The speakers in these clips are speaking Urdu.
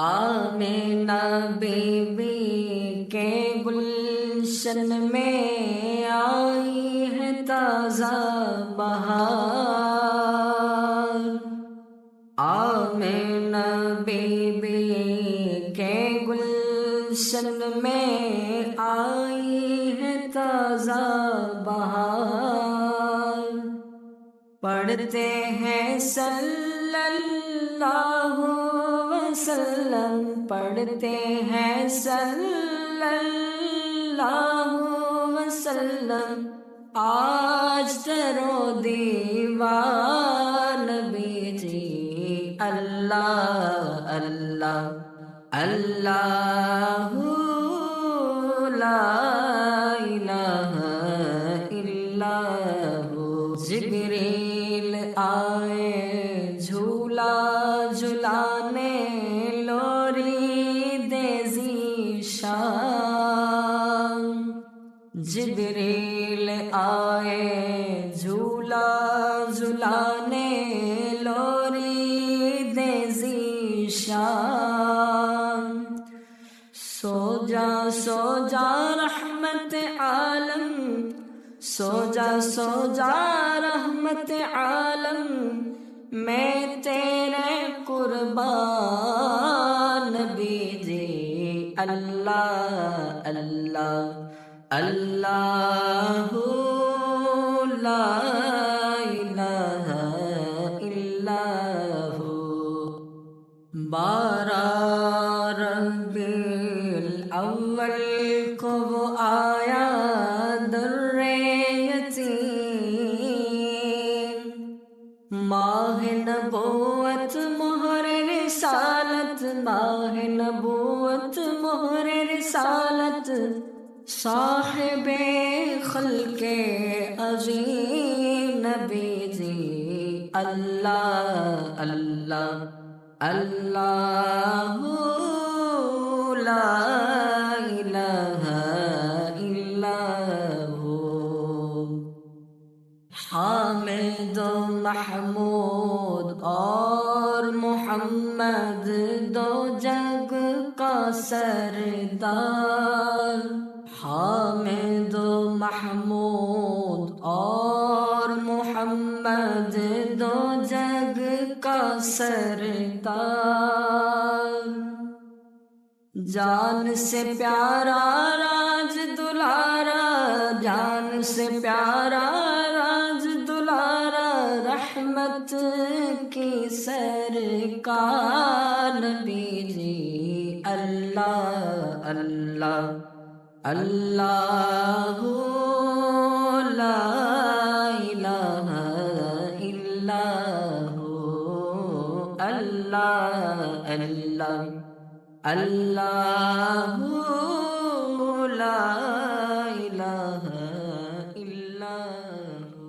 آمینہ بیوی کے گلشن میں آئی ہے تازہ بہار، آمینہ بیوی کے گلشن میں آئی ہے تازہ بہار، پڑھتے ہیں صلی اللہ وسلم، پڑھتے ہیں صلی اللہ وسلم، آج درو دیوار نبی جی، اللہ اللہ اللہ لا الہ الا ہو۔ جبریل آئے جھولا جھلانے، لوری دے ذیشان، جبریل آئے جھولا جھلانے، لوری دے ذیشان، سو جا رحمت عالم، سو جا رحمت عالم، میں تیرے قربان نبی جی، اللہ اللہ اللہ لا الہ الا ہو۔ 12 ربیع الاول کو وہ آیا در یتیم، ماہ نبوت مہر رسالت، ماہ نبوت مہر رسالت، صاحب خلق عظیم نبی جی، اللہ اللہ اللہ لا الہ الا ہو۔ حامد و محمود اور محمد دو جگ کا سردار، حامد و محمود اور محمد دو جگ کا سردار، جان سے پیارا راج دلارا، جان سے پیارا راج دلارا، رحمت کی سرکار نبی جی، اللہ اللہ اللہ لا الہ الا ہو، اللہ اللہ اللہ لا الہ الا ہو۔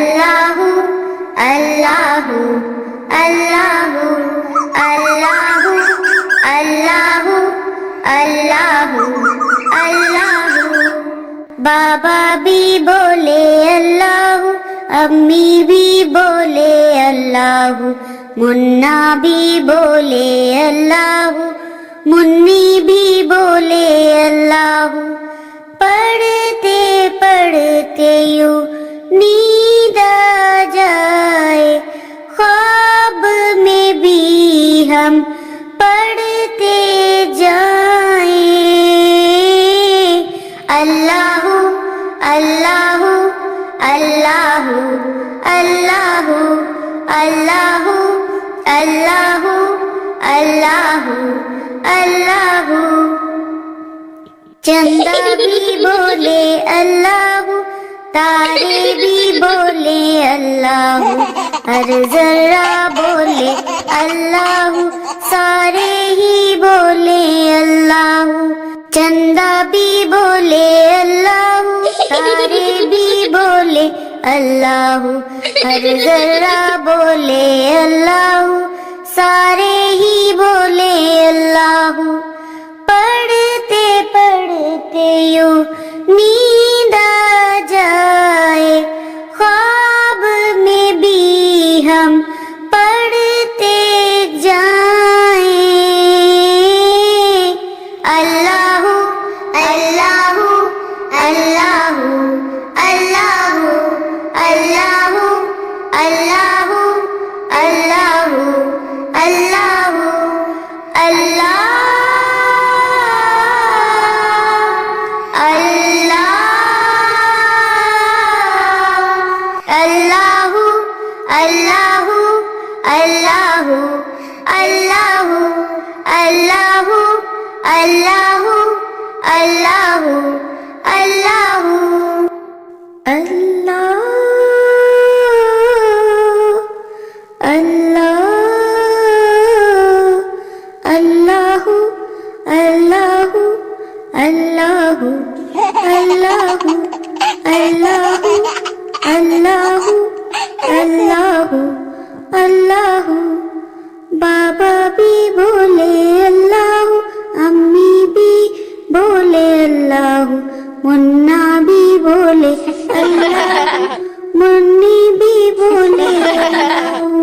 اللہ اللہ اللہ اللہ اللہ اللہ اللہ، بابا بھی بولے اللہ، امی بھی بولے اللہ، منا بھی بولے اللہ، منی بھی بولے اللہ، پڑھتے پڑھتے یوں نیند آ جائے، خواب میں بھی ہم پڑھتے جائیں، اللہ اللہ اللہ اللہ اللہ اللہ اللہ اللہ، چندہ بھی بولے اللہ، تارے بھی بولے اللہ، ہر ذرہ بولے اللہ، سارے ہی بولے اللہ، چندہ بھی بولے اللہ، تارے بھی بولے اللہ، ہر ذرہ بولے اللہ، سارے ہی بولے اللہ، پڑھتے پڑھتے یوں نیند آ جائے، خواب میں بھی ہم پڑھتے Allahu, Allahu, Allahu, Allahu, Allahu, Allahu, Allah, Allah, Allahu, Allahu, Allahu, Allahu, Allahu, Allahu, Allahu, Allahu. Baba bhi bole Allahu, ammi bhi bole Allahu, munna bhi bole Allahu, munni bhi bole Allahu.